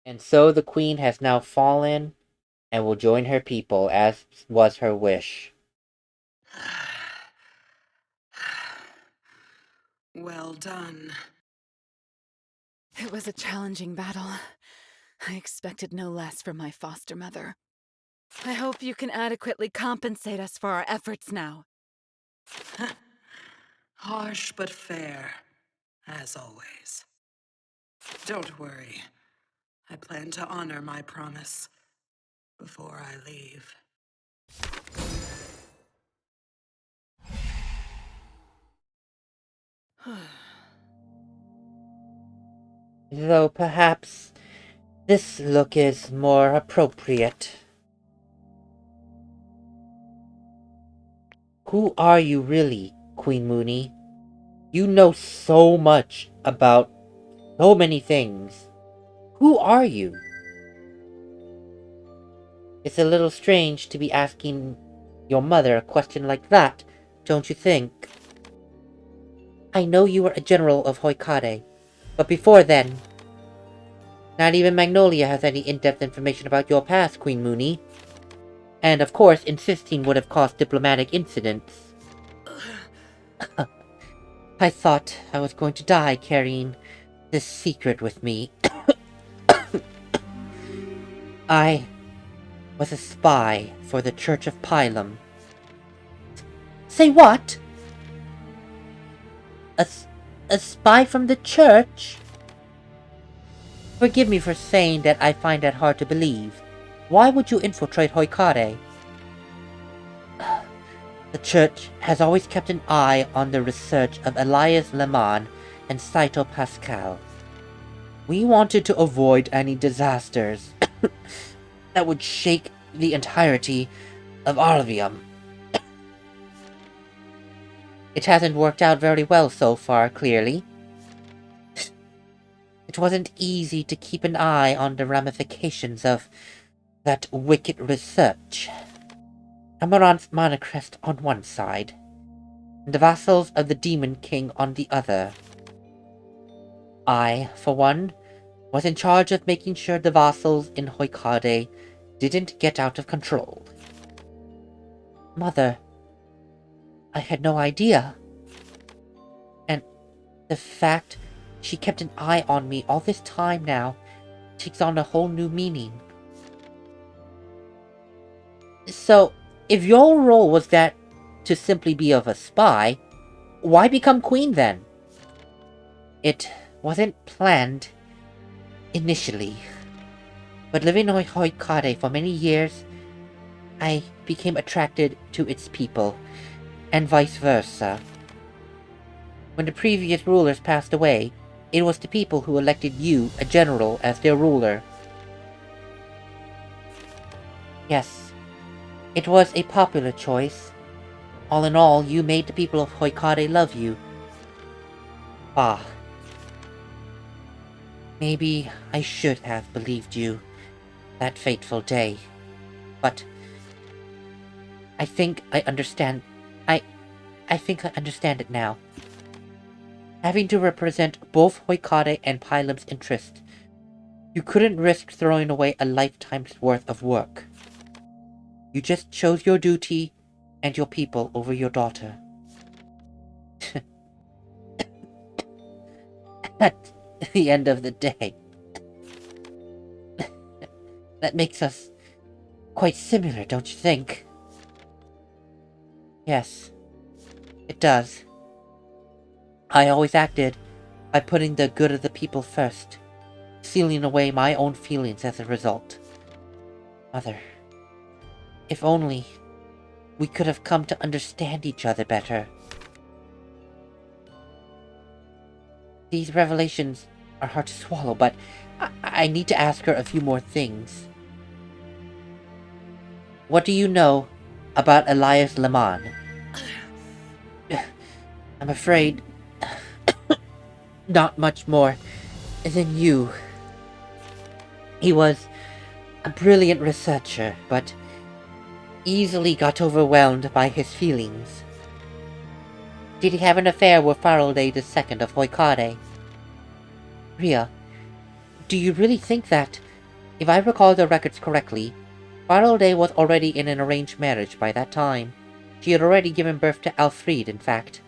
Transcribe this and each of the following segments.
And so the queen has now fallen and will join her people as was her wish. Well done. It was a challenging battle. I expected no less from my foster mother. I hope you can adequately compensate us for our efforts now. Harsh but fair, as always. Don't worry. I plan to honor my promise before I leave. Though perhaps this look is more appropriate. Who are you really, Queen Munie? You know so much about so many things. Who are you? It's a little strange to be asking your mother a question like that, don't you think? I know you were a general of Hoikade, but before then, not even Magnolia has any in-depth information about your past, Queen Munie. And of course, insisting would have caused diplomatic incidents. I thought I was going to die carrying this secret with me. I was a spy for the Church of Pilum. Say what? A, a spy from the church? Forgive me for saying that I find that hard to believe. Why would you infiltrate Hoikade? The church has always kept an eye on the research of Elias Leman and Saito Pascal. We wanted to avoid any disasters that would shake the entirety of Arlevium. It hasn't worked out very well so far, clearly. It wasn't easy to keep an eye on the ramifications of that wicked research. Amaranth's monocrest on one side, and the vassals of the Demon King on the other. I, for one, was in charge of making sure the vassals in Hoikade didn't get out of control. Mother, I had no idea. And the fact she kept an eye on me all this time now takes on a whole new meaning. So, if your role was that to simply be of a spy, why become queen then? It wasn't planned initially, but living in Hoikade for many years, I became attracted to its people, and vice versa. When the previous rulers passed away, it was the people who elected you, a general, as their ruler. Yes, it was a popular choice. All in all, you made the people of Hoikade love you. Ah. Maybe I should have believed you that fateful day. But I think I understand. I think I understand it now. Having to represent both Hoikade and Pilum's interests, you couldn't risk throwing away a lifetime's worth of work. You just chose your duty and your people over your daughter. At the end of the day, that makes us quite similar, don't you think? Yes, it does. I always acted by putting the good of the people first, sealing away my own feelings as a result. Mother, if only we could have come to understand each other better. These revelations are hard to swallow, but I need to ask her a few more things. What do you know about Elias Leman? I'm afraid not much more than you. He was a brilliant researcher, but easily got overwhelmed by his feelings. Did he have an affair with Faraday II of Hoikade? Ria, do you really think that If I recall the records correctly, Faralde was already in an arranged marriage by that time. She had already given birth to Alfred, in fact.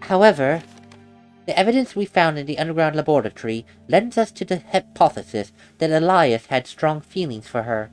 However, the evidence we found in the underground laboratory lends us to the hypothesis that Elias had strong feelings for her.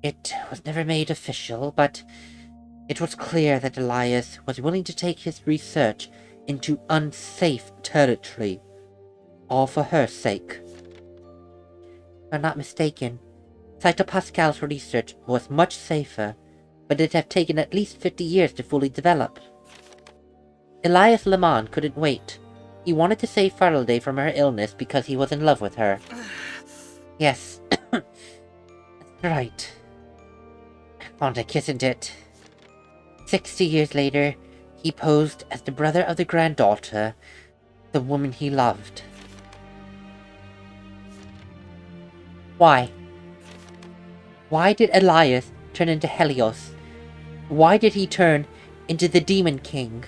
It was never made official, but it was clear that Elias was willing to take his research into unsafe territory, all for her sake. If I'm not mistaken, Cytopascal's research was much safer, but it'd have taken at least 50 years to fully develop. Elias Lemon couldn't wait. He wanted to save Faralde from her illness because he was in love with her. Yes, that's right. Fondic, isn't it? 60 years later, he posed as the brother of the granddaughter, the woman he loved. Why? Why did Elias turn into Helios? Why did he turn into the Demon King?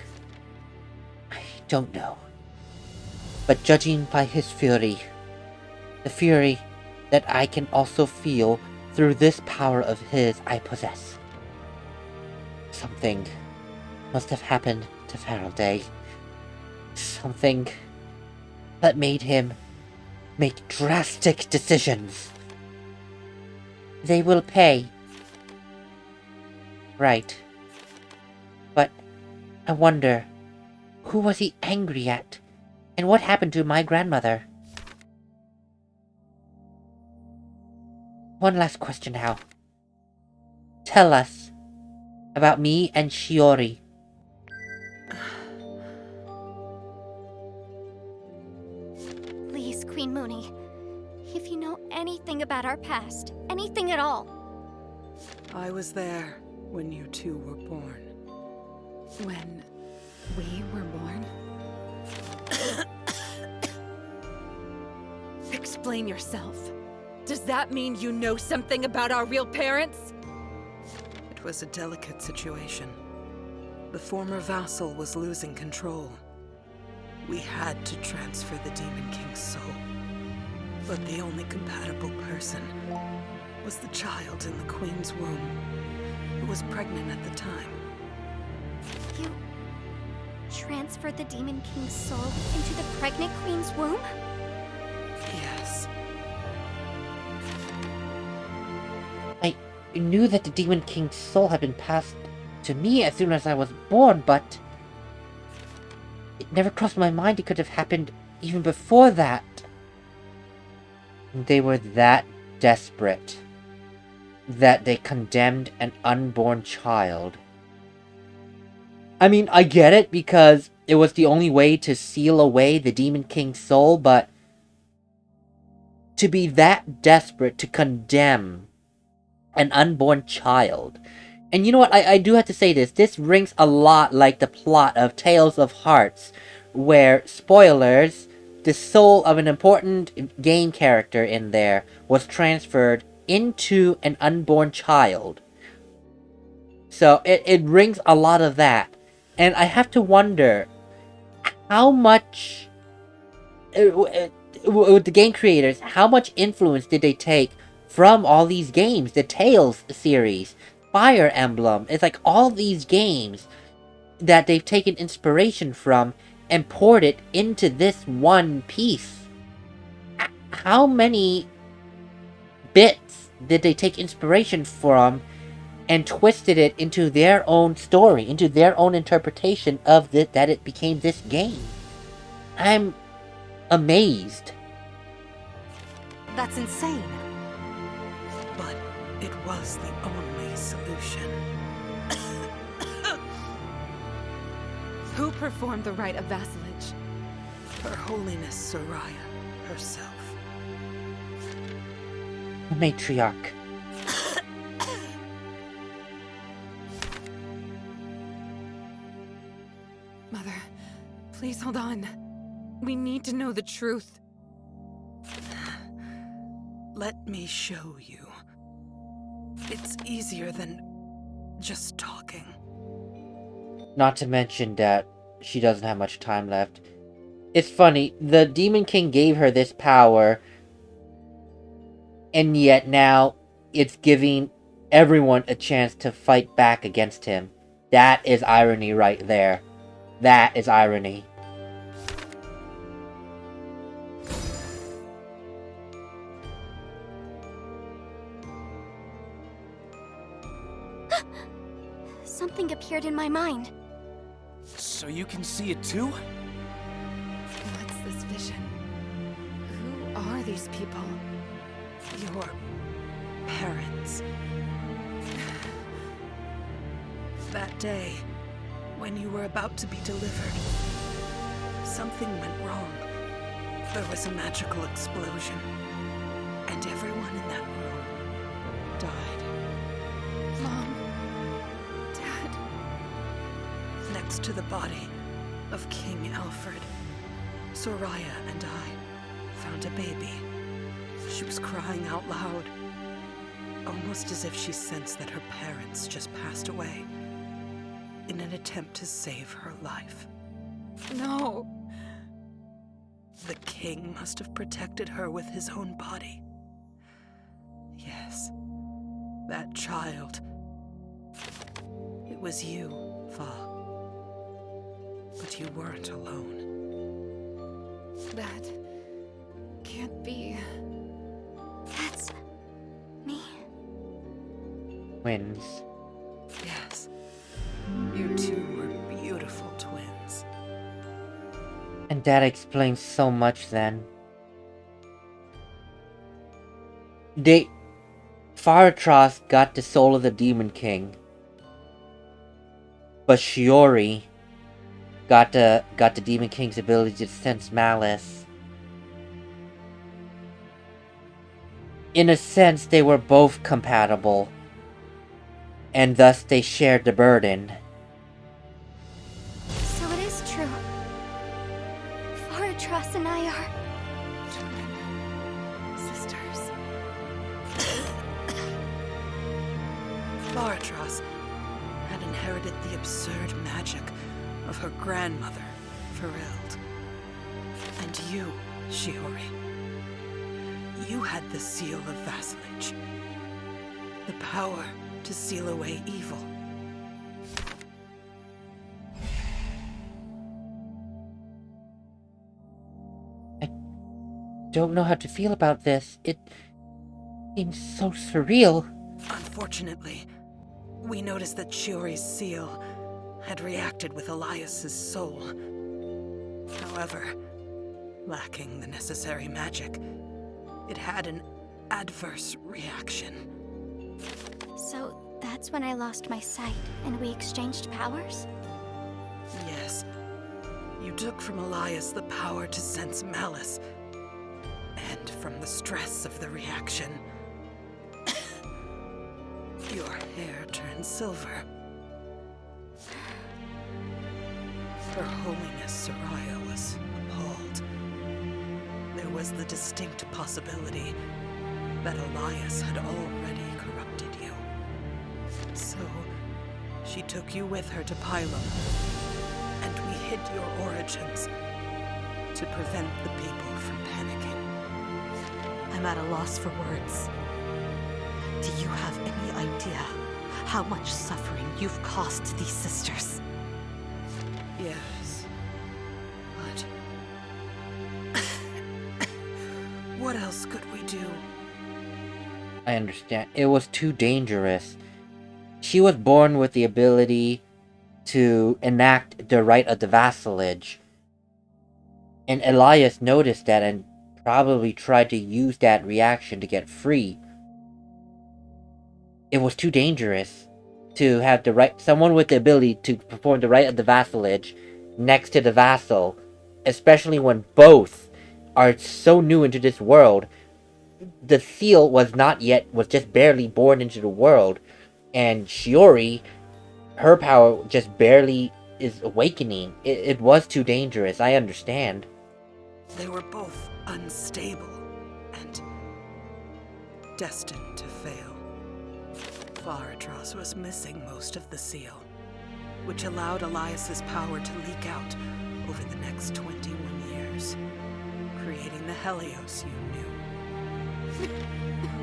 I don't know. But judging by his fury, the fury that I can also feel through this power of his I possess, something must have happened to Faralde. Something that made him make drastic decisions. They will pay. Right. But I wonder, who was he angry at? And what happened to my grandmother? One last question now. Tell us about me and Shiori. Please, Queen Munie. If you know anything about our past, anything at all. I was there when you two were born. When we were born? Explain yourself. Does that mean you know something about our real parents? It was a delicate situation. The former vassal was losing control. We had to transfer the Demon King's soul. But the only compatible person was the child in the Queen's womb, who was pregnant at the time. You transferred the Demon King's soul into the pregnant Queen's womb? Yes. I knew that the Demon King's soul had been passed to me as soon as I was born, but it never crossed my mind it could have happened even before that. They were that desperate that they condemned an unborn child. I mean, I get it because it was the only way to seal away the Demon King's soul, but to be that desperate to condemn an unborn child. And you know what, I do have to say this rings a lot like the plot of Tales of Hearts, where, spoilers, the soul of an important game character in there was transferred into an unborn child. So it rings a lot of that. And I have to wonder how much, with the game creators, how much influence did they take from all these games? The Tales series, Fire Emblem, it's like all these games that they've taken inspiration from and poured it into this one piece. How many bits did they take inspiration from and twisted it into their own story, into their own interpretation of that it became this game? I'm amazed. That's insane. But it was the only solution. Who performed the rite of vassalage? Her Holiness Soraya herself. The matriarch. Mother, please hold on. We need to know the truth. Let me show you. It's easier than just talking. Not to mention that she doesn't have much time left. It's funny, the Demon King gave her this power And yet now, it's giving everyone a chance to fight back against him. That is irony right there. That is irony. Something appeared in my mind. So you can see it too? What's this vision? Who are these people? Your parents. That day, when you were about to be delivered, something went wrong. There was a magical explosion, and everyone in that room died. Mom. Dad. Next to the body of King Alfred, Soraya and I found a baby. She was crying out loud, almost as if she sensed that her parents just passed away, in an attempt to save her life. No. The king must have protected her with his own body. Yes, that child. It was you, Fa. But you weren't alone. That can't be. That's me. Twins. Yes, you two were beautiful twins. And that explains so much then. Faratros got the soul of the Demon King. But Shiori got the Demon King's ability to sense malice. In a sense, they were both compatible. And thus they shared the burden. So it is true. Faratros and I are... Twin sisters. Faratros had inherited the absurd magic of her grandmother, Fereld. And you, Shiori, you had the seal of vassalage. The power to seal away evil. Don't know how to feel about this. It seems so surreal. Unfortunately, we noticed that Shiori's seal had reacted with Elias's soul. However, lacking the necessary magic, it had an adverse reaction. So that's when I lost my sight and we exchanged powers? Yes. You took from Elias the power to sense malice. And from the stress of the reaction, your hair turned silver. Her Holiness Soraya was appalled. There was the distinct possibility that Elias had already corrupted you. So, she took you with her to Pylum, and we hid your origins to prevent the people from panicking. I'm at a loss for words. Do you have any idea how much suffering you've caused these sisters? Yes, but what else could we do? I understand. It was too dangerous. She was born with the ability to enact the right of the vassalage. And Elias noticed that and probably tried to use that reaction to get free. It was too dangerous to have someone with the ability to perform the right of the vassalage next to the vassal, especially when both are so new into this world. The seal was just barely born into the world, and Shiori, her power just barely is awakening. It was too dangerous, I understand. They were both unstable and destined to fail. Faratros was missing most of the seal, which allowed Elias's power to leak out over the next 21 years, creating the Helios you knew.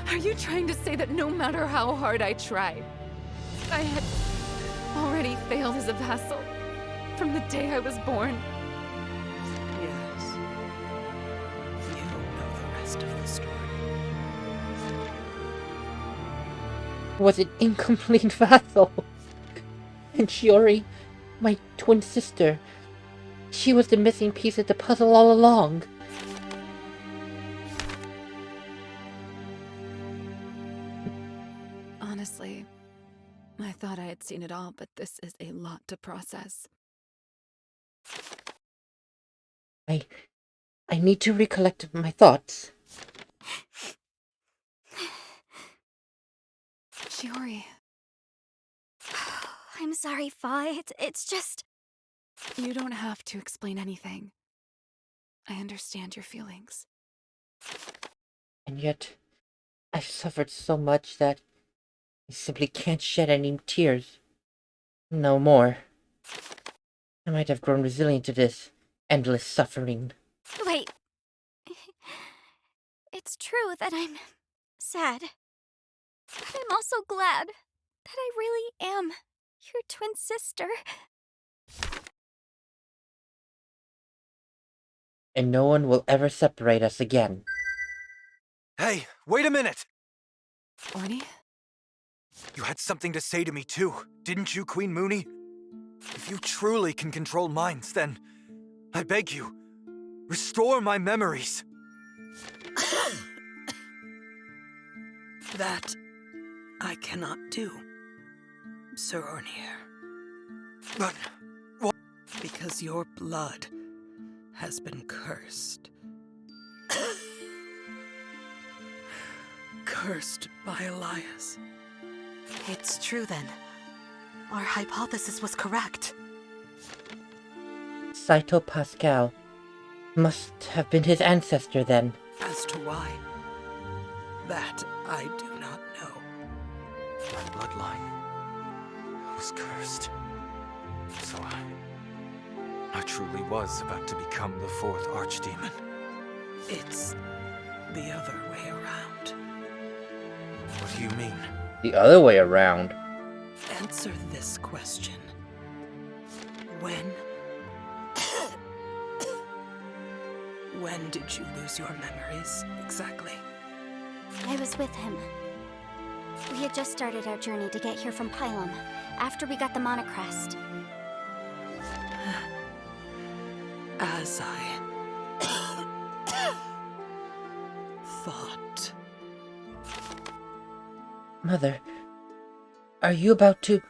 Are you trying to say that no matter how hard I tried, I had already failed as a vassal from the day I was born? Yes. You know the rest of the story. Was an incomplete vassal. And Shiori, my twin sister, she was the missing piece of the puzzle all along. Honestly, I thought I had seen it all, but this is a lot to process. I need to recollect my thoughts. Shiori, I'm sorry, Fa. It's just... you don't have to explain anything. I understand your feelings. And yet, I've suffered so much that I simply can't shed any tears. No more. I might have grown resilient to this endless suffering. Wait. It's true that I'm sad. But I'm also glad that I really am your twin sister. And no one will ever separate us again. Hey, wait a minute! Orny? You had something to say to me too, didn't you, Queen Munie? If you truly can control minds, then I beg you, restore my memories. That I cannot do, Sir Ornier. But because your blood has been cursed. Cursed by Elias. It's true then. Our hypothesis was correct. Saito Pascal must have been his ancestor then. As to why, that I do not know. my bloodline was cursed. So I truly was about to become the fourth archdemon. It's the other way around. What do you mean? The other way around. Answer this question. When did you lose your memories, exactly? I was with him. We had just started our journey to get here from Pylum, after we got the monocrest. As I thought. Mother, are you about to...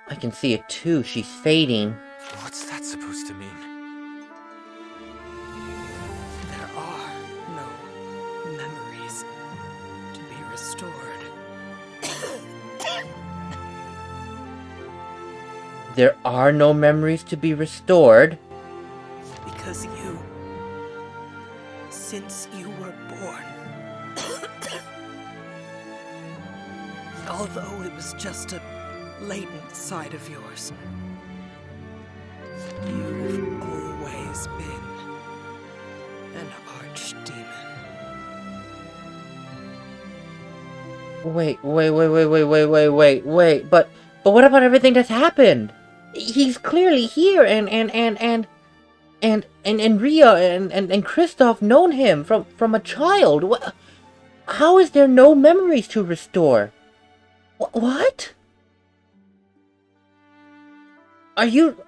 I can see it too, she's fading. What's that supposed to mean? There are no memories to be restored. There are no memories to be restored. Because you, since you were born, although it was just a latent side of yours, you've always been an archdemon. Wait. But what about everything that's happened? He's clearly here, and Ria and Kristoff known him from a child. How is there no memories to restore? What? Are you...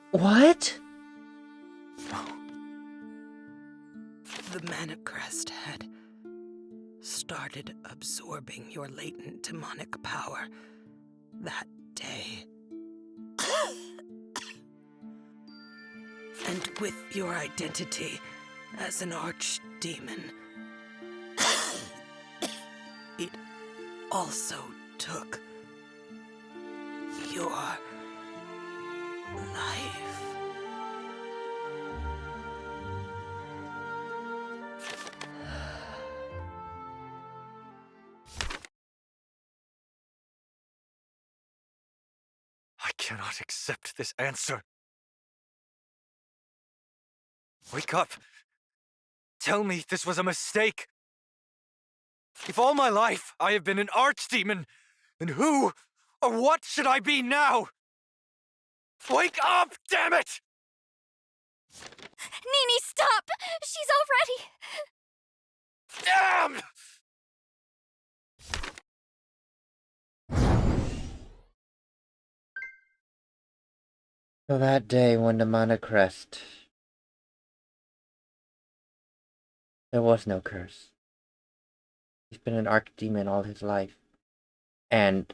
What? The Manacrest had started absorbing your latent demonic power that day. And with your identity as an archdemon, it also took your life. I cannot accept this answer. Wake up. Tell me this was a mistake. If all my life I have been an archdemon, then who or what should I be now? Wake up, damn it! Nini, stop! She's already... Damn! So that day when the mana crest, there was no curse. He's been an archdemon all his life. And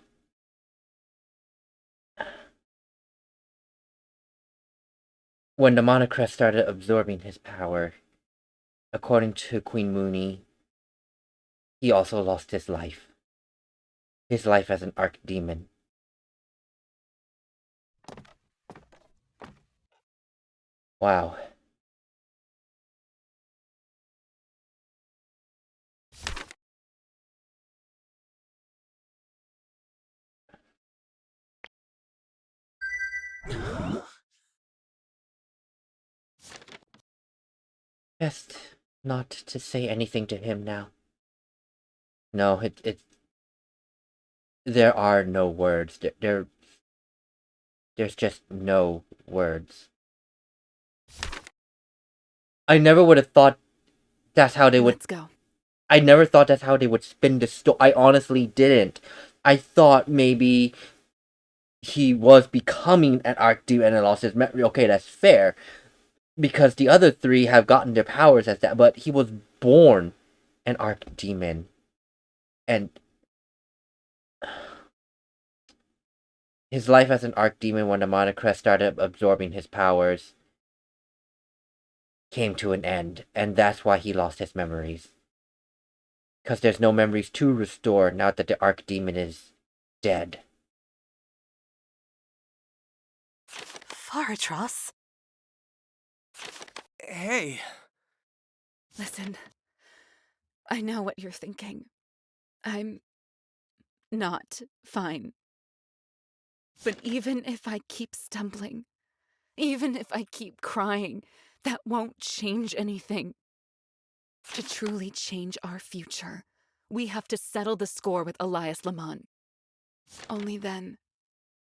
when the mana crest started absorbing his power, according to Queen Munie, he also lost his life. His life as an archdemon. Wow. Best not to say anything to him now. No, there are no words. There's just no words. I never would have thought that's how they would... Let's go. I never thought that's how they would spin the story. I honestly didn't. I thought maybe he was becoming an archdemon and lost his memory. Okay, that's fair. Because the other three have gotten their powers as that. But he was born an archdemon. And his life as an archdemon, when the mana crest started absorbing his powers, came to an end. And that's why he lost his memories. Because there's no memories to restore now that the archdemon is dead. Faratros? Hey. Listen, I know what you're thinking. I'm not fine. But even if I keep stumbling, even if I keep crying, that won't change anything. To truly change our future, we have to settle the score with Elias Lamont. Only then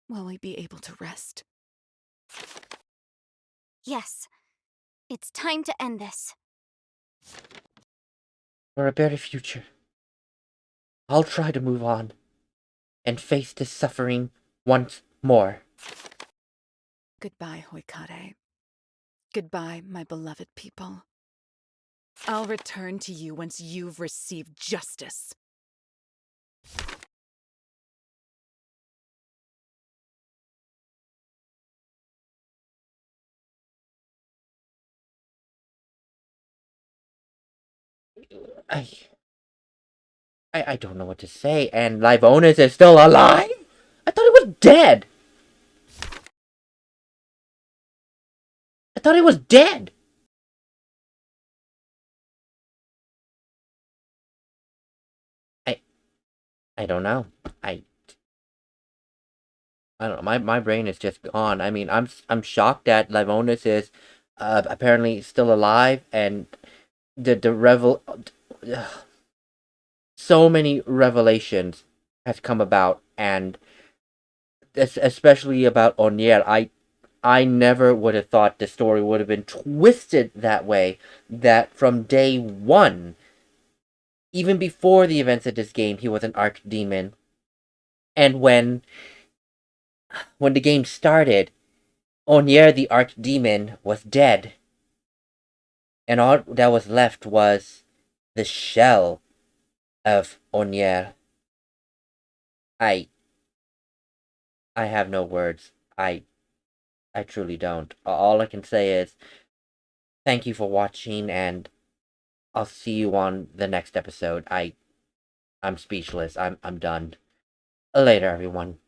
will we be able to rest. Yes. It's time to end this. For a better future. I'll try to move on. And face this suffering once more. Goodbye, Hoikare. Goodbye, my beloved people. I'll return to you once you've received justice. I don't know what to say. And Livonus is still alive? I thought he was dead. I thought he was dead. I don't know. I don't know. My brain is just gone. I mean, I'm shocked that Livonus is apparently still alive, and so many revelations has come about, and especially about Onier. I never would have thought the story would have been twisted that way. That from day one, even before the events of this game, he was an archdemon. And when the game started, Onier the archdemon was dead. And all that was left was the shell of Onier. I have no words. I truly don't. All I can say is thank you for watching, and I'll see you on the next episode. I'm speechless. I'm done. Later, everyone.